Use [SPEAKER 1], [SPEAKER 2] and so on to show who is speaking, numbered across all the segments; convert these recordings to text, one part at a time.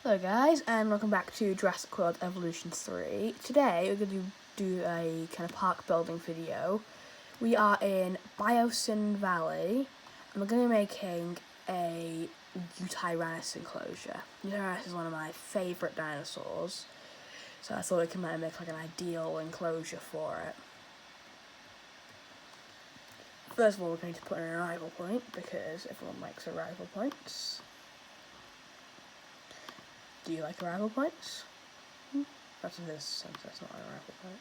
[SPEAKER 1] Hello guys, and welcome back to Jurassic World Evolution 3. Today we're going to do a kind of park building video. We are in Biosyn Valley, and we're going to be making a yutyrannus enclosure. Yutyrannus is one of my favourite dinosaurs, so I thought we could make like an ideal enclosure for it. First of all, we're going to put in an arrival point, because everyone likes arrival points. Do you like arrival points? That's in this sense, that's not an arrival point.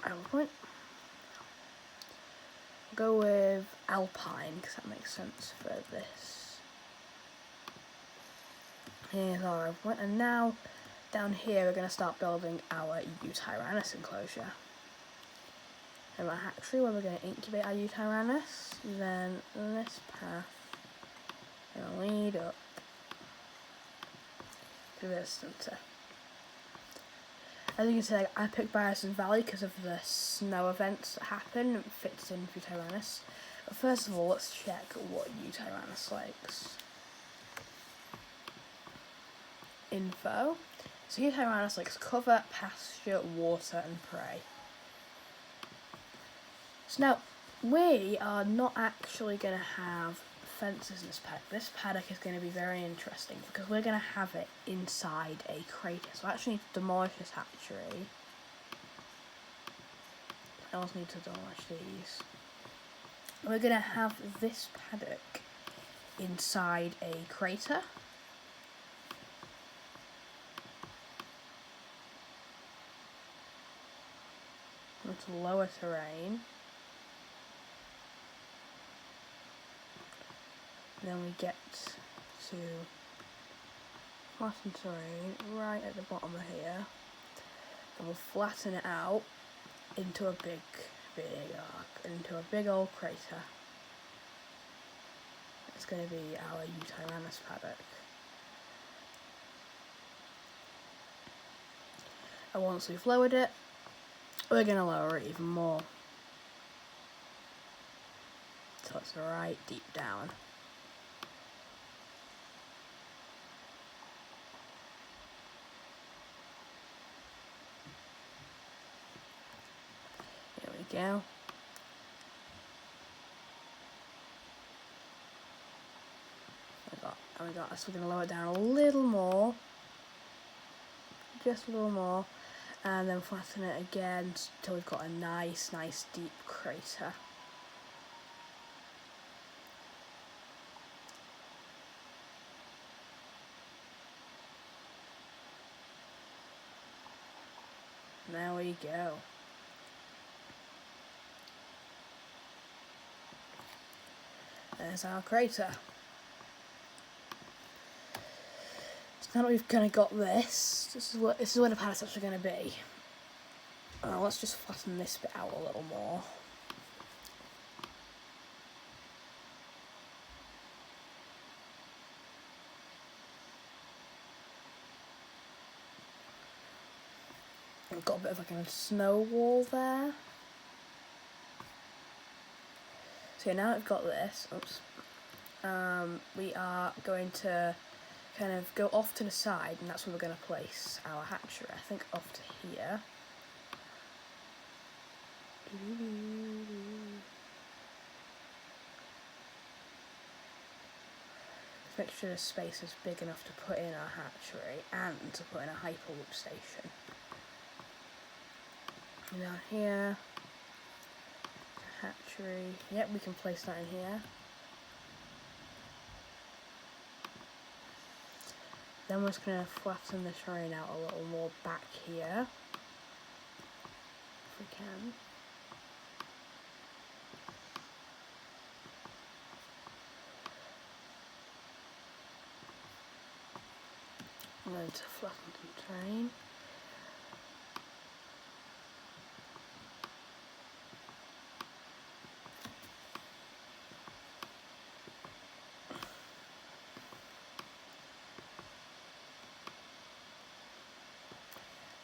[SPEAKER 1] Arrival point. Go with alpine, because that makes sense for this. Here's our arrival point, and now down here we're going to start building our yutyrannus enclosure. And actually, when we're going to incubate our yutyrannus, then this path will lead up to this centre. As you can see, I picked Biosyn Valley because of the snow events that happen. It fits in yutyrannus. But first of all, let's check what yutyrannus likes. Info. So yutyrannus likes cover, pasture, water, and prey. So now, we are not actually going to have fences in this paddock. This paddock is going to be very interesting because we're going to have it inside a crater. So I actually need to demolish this hatchery. I also need to demolish these. We're going to have this paddock inside a crater. It's lower terrain. Then we get to flatten terrain right at the bottom of here, and we'll flatten it out into a big arc, into a big old crater. It's going to be our yutyrannus paddock. And once we've lowered it, we're going to lower it even more, so it's right deep down. Go. We got this. We're going to lower it down a little more, just a little more, and then flatten it again until we've got a nice deep crater. There we go. There's our crater. So now that we've kind of got this is where the paddock's actually going to be. Let's just flatten this bit out a little more. We've got a bit of like a snow wall there. So now we've got this, we are going to kind of go off to the side, and that's where we're going to place our hatchery. I think off to here. Make sure the space is big enough to put in our hatchery and to put in a hyperloop station. And down here. Hatchery. Yep, we can place that in here. Then we're just going to flatten the terrain out a little more back here, if we can. I'm going to flatten the terrain.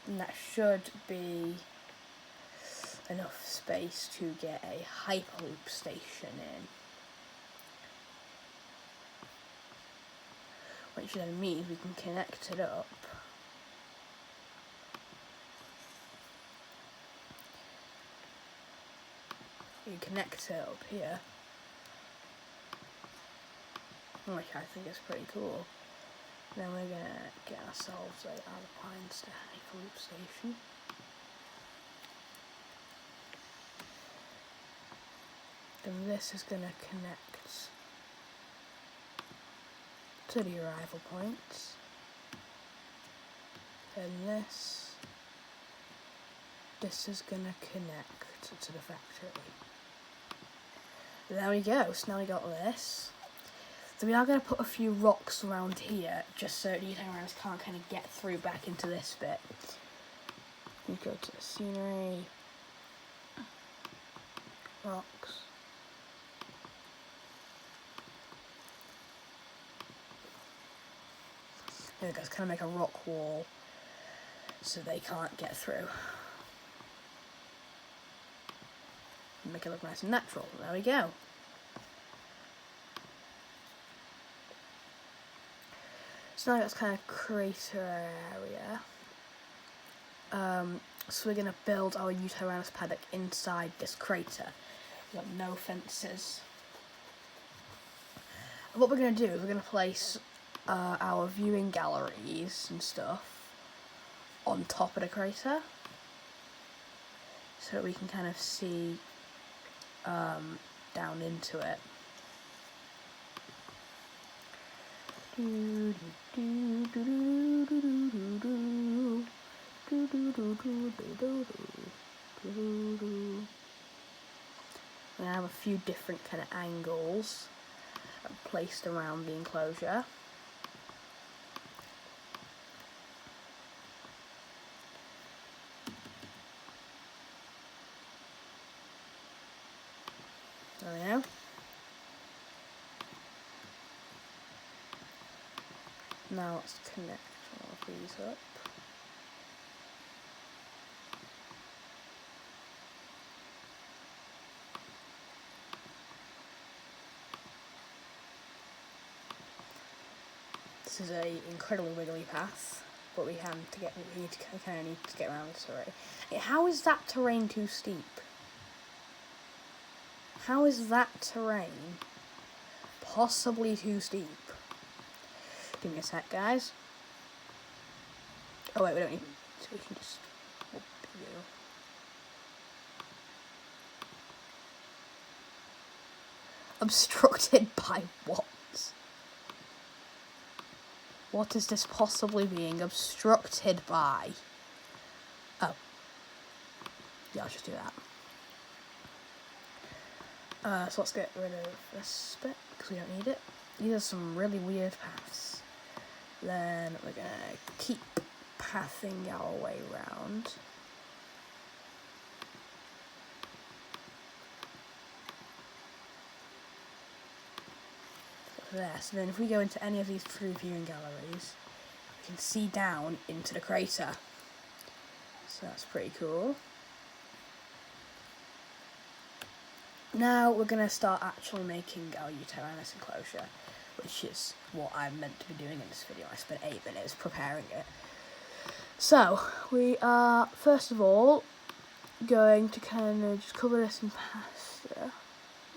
[SPEAKER 1] And that should be enough space to get a hyperloop station in. which then means we can connect it up. You connect it up here, which I think is pretty cool. Then we're gonna get ourselves a alpine loop station. Then this is gonna connect to the arrival points. Then this is gonna connect to the factory. There we go, so now we got this. So we are going to put a few rocks around here, just so the yutyrannus can't kind of get through back into this bit. We go to the scenery, rocks. There we go, it's kind of make a rock wall, so they can't get through. Make it look nice and natural. There we go. So now that's kind of crater area. So we're going to build our yutyrannus paddock inside this crater. We've got no fences. And what we're going to do is we're going to place our viewing galleries and stuff on top of the crater, so that we can kind of see down into it. We're gonna have a few different kind of angles placed around the enclosure. There we go. Now let's connect all of these up. This is a incredibly wiggly path, but we need to get around this terrain. How is that terrain too steep? How is that terrain possibly too steep? Give me a sec, guys. Oh wait, we don't need, so we can just obstructed by what? What is this possibly being obstructed by? Oh. Yeah, I'll just do that. So let's get rid of this bit, because we don't need it. These are some really weird paths. Then we're going to keep pathing our way around. There. So then if we go into any of these three viewing galleries, we can see down into the crater. So that's pretty cool. Now we're going to start actually making our yutyrannus enclosure, which is what I'm meant to be doing in this video. I spent 8 minutes preparing it. So, we are, first of all, going to kind of just cover this in pasta.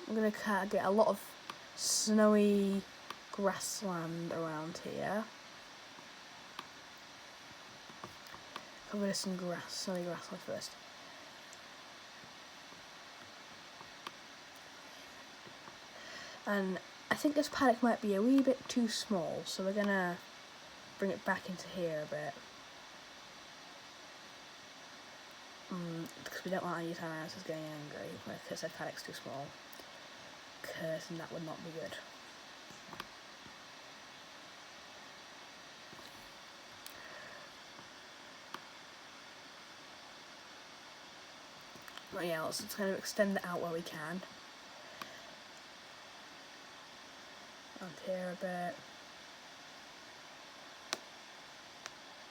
[SPEAKER 1] I'm going to kind of get a lot of snowy grassland around here. Cover this in snowy grassland first. And I think this paddock might be a wee bit too small, so we're gonna bring it back into here a bit. Because we don't want our yutyrannus getting angry because that paddock's too small, because that would not be good. But yeah, let's kind of extend it out where we can. Around here a bit.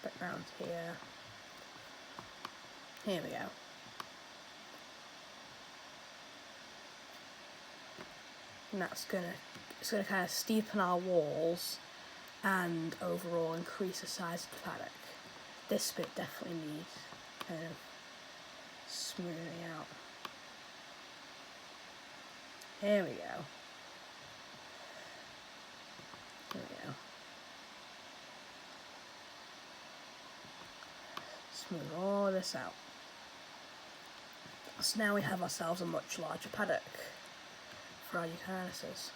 [SPEAKER 1] Back round here. Here we go. And it's gonna kind of steepen our walls and overall increase the size of the paddock. This bit definitely needs kind of smoothing out. Here we go. Here we go. Smooth all this out. So now we have ourselves a much larger paddock for our yutyrannuses.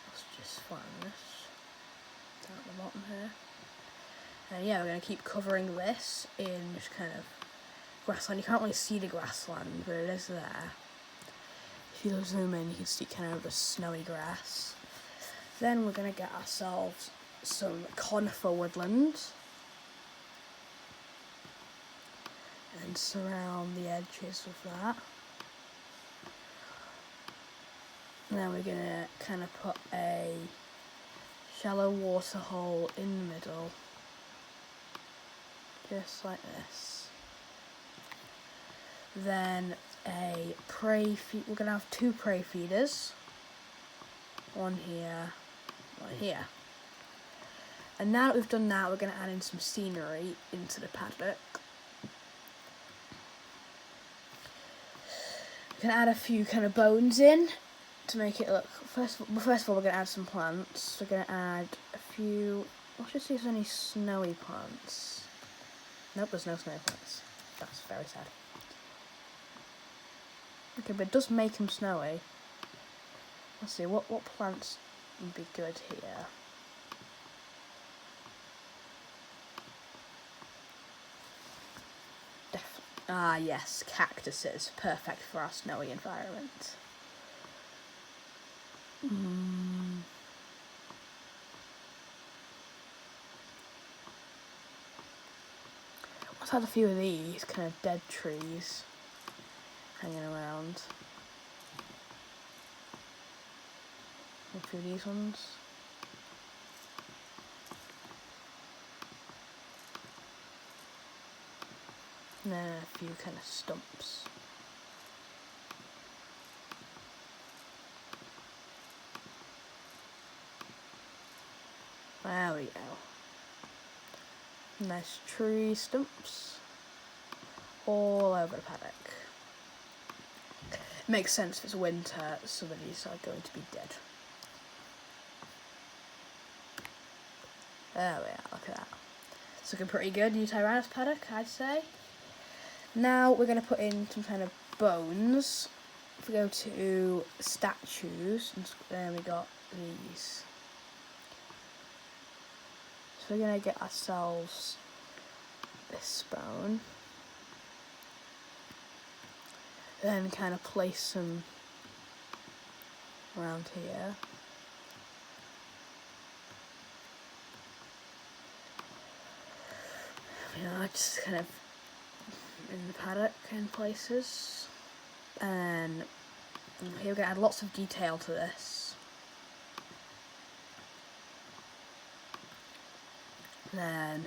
[SPEAKER 1] Let's just flatten this down at the bottom here. And yeah, we're going to keep covering this in just kind of grassland. You can't really see the grassland, but it is there. If you zoom in, you can see kind of the snowy grass. Then we're going to get ourselves some conifer woodland and surround the edges with that. And then we're going to kind of put a shallow water hole in the middle, just like this. Then we're going to have 2 prey feeders, one here, one here. And now that we've done that, we're going to add in some scenery into the paddock. We're going to add a few kind of bones in to make it look, first of all we're going to add some plants. We're going to add a few, let's just see if there's any snowy plants. Nope, there's no snowy plants. That's very sad. Okay, but it does make them snowy. Let's see, what plants would be good here? Ah yes, cactuses. Perfect for our snowy environment. Let's add a few of these kind of dead trees hanging around. A few of these ones. And then a few kind of stumps. There we go. Nice tree stumps all over the paddock. It makes sense if it's winter, some of these are going to be dead. There we are, look at that. It's looking pretty good, yutyrannus paddock, I'd say. Now we're going to put in some kind of bones. If we go to statues, then we got these. So we're going to get ourselves this bone. Then kind of place some around here. You know, just kind of in the paddock in places. And here we're going to add lots of detail to this. Then,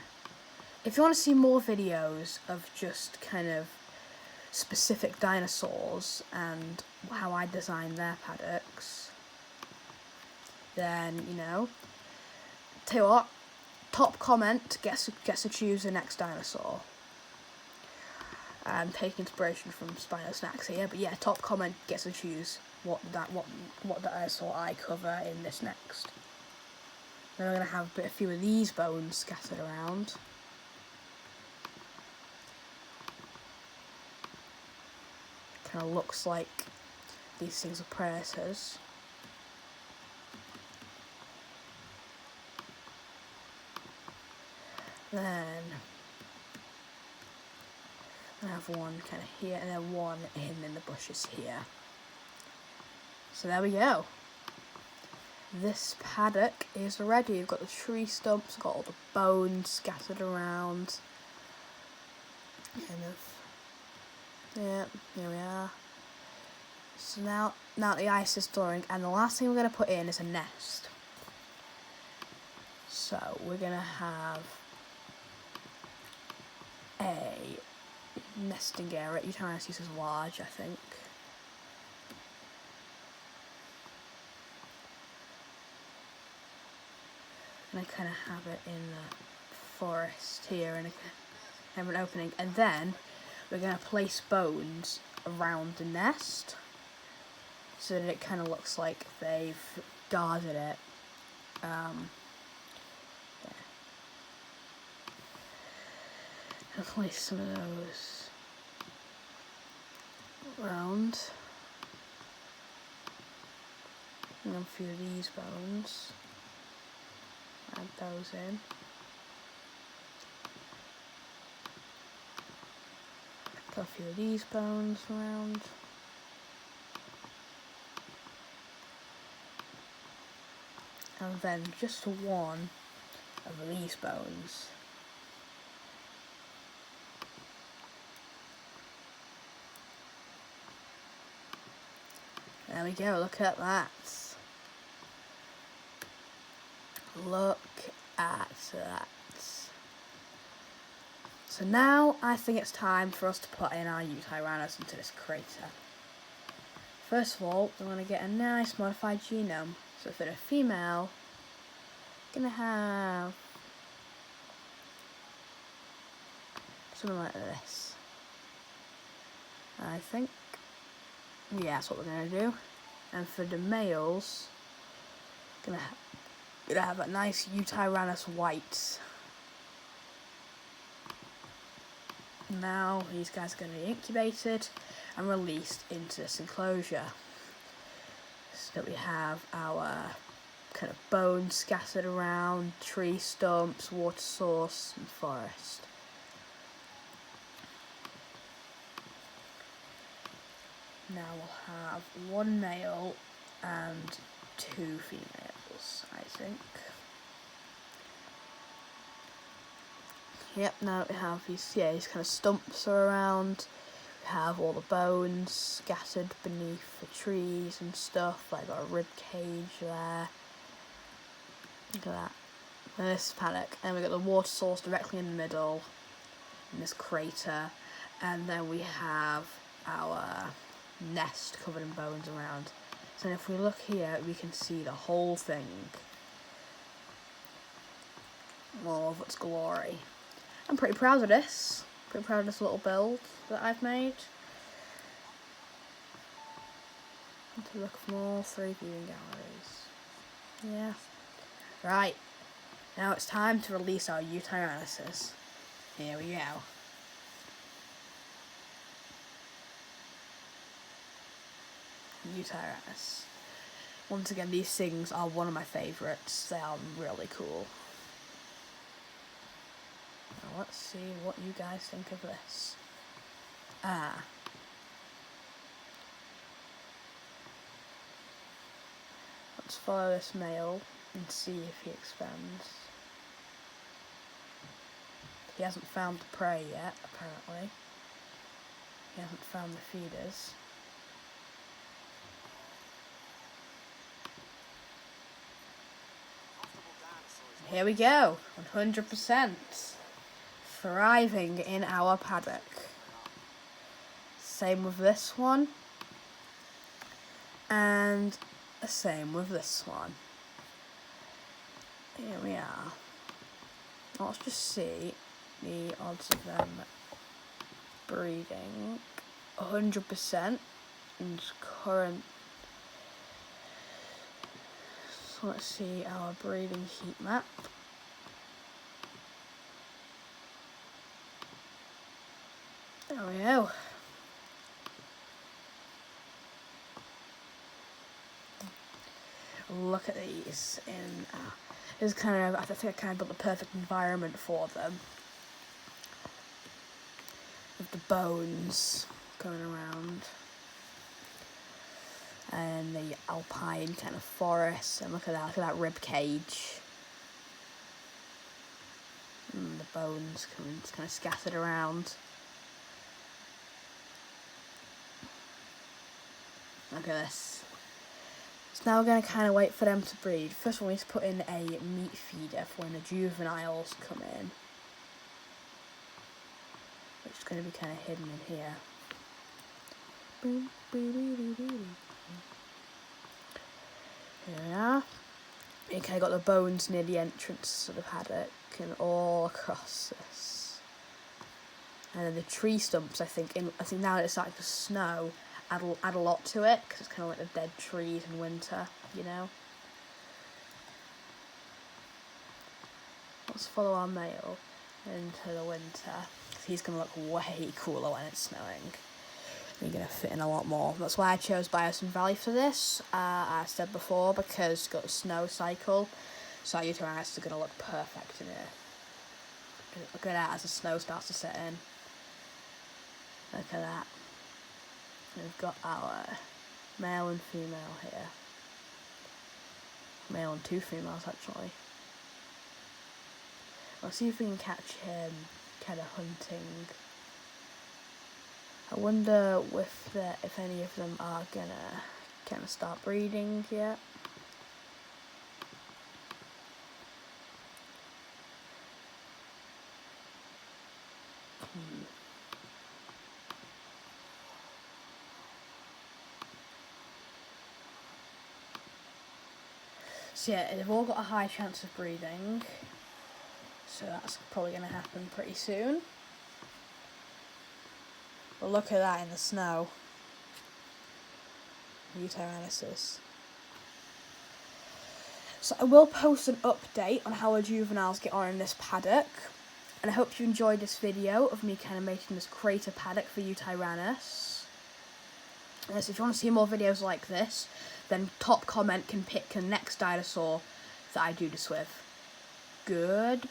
[SPEAKER 1] if you want to see more videos of just kind of specific dinosaurs and how I design their paddocks, then, you know, tell you what, top comment gets to choose the next dinosaur. I'm taking inspiration from Spino Snacks here, but yeah, top comment gets to choose what dinosaur I cover in this next. Then we're going to have a few of these bones scattered around. Kind of looks like these things are predators. Then I have one kind of here and then one in the bushes here. So there we go. This paddock is ready. You've got the tree stumps, got all the bones scattered around. Kind of. Yeah, here we are. So now the ice is thawing, and the last thing we're going to put in is a nest. So we're going to have a nesting area. Yutyrannus is large, I think. And I kind of have it in the forest here, and I have an opening. And then we're going to place bones around the nest so that it kind of looks like they've guarded it. Yeah. I'll place some of those around. And a few of these bones. Add those in. Got a few of these bones around. And then just one of these bones. There we go, look at that. Look at that. So now I think it's time for us to put in our yutyrannus into this crater. First of all, we want to get a nice modified genome. So for the female, gonna have something like this. I think. Yeah, that's what we're gonna do. And for the males, gonna have a nice yutyrannus white. Now these guys are going to be incubated and released into this enclosure, so that we have our kind of bones scattered around, tree stumps, water source and forest. Now we'll have one male and two females, I think. Yep, now we have these kind of stumps are around. We have all the bones scattered beneath the trees and stuff. Like got a rib cage there. Look at that. And this is paddock. And we got the water source directly in the middle in this crater. And then we have our nest covered in bones around. So if we look here, we can see the whole thing. All of its glory. I'm pretty proud of this. Pretty proud of this little build that I've made. To look from all three viewing galleries. Yeah. Right. Now it's time to release our yutyrannus. Here we go. Yutyrannus. Once again, these things are one of my favourites. They are really cool. Now let's see what you guys think of this. Let's follow this male and see if he expands. He hasn't found the prey yet, apparently. He hasn't found the feeders. Here we go, 100%. Thriving in our paddock. Same with this one. And the same with this one. Here we are. Let's just see the odds of them breeding. 100% in current. So let's see our breeding heat map. There we go. Look at these. This is kind of, I think I kind of built the perfect environment for them. With the bones going around. And the alpine kind of forest. And look at that rib cage. And the bones kind of scattered around. Look at this. So now we're going to kind of wait for them to breed. First of all, we need to put in a meat feeder for when the juveniles come in. Which is going to be kind of hidden in here. Here we are. You kind of got the bones near the entrance to the paddock and all across this. And then the tree stumps, I think now that it's starting to snow, add a lot to it, because it's kind of like the dead trees in winter, you know. Let's follow our male into the winter. He's going to look way cooler when it's snowing. You're going to fit in a lot more. That's why I chose Biosyn Valley for this. I said before, because it's got a snow cycle, so our yutyrannus is going to look perfect in it. Look at that as the snow starts to set in. Look at that. We've got our male and female here. Male and 2 females, actually. Let's see if we can catch him kind of hunting. I wonder if any of them are gonna kind of start breeding yet. So yeah, they've all got a high chance of breeding. So that's probably going to happen pretty soon. But look at that in the snow. Yutyrannus. So I will post an update on how our juveniles get on in this paddock. And I hope you enjoyed this video of me kind of making this crater paddock for yutyrannus. And so if you want to see more videos like this, then top comment can pick the next dinosaur that I do this with. Goodbye.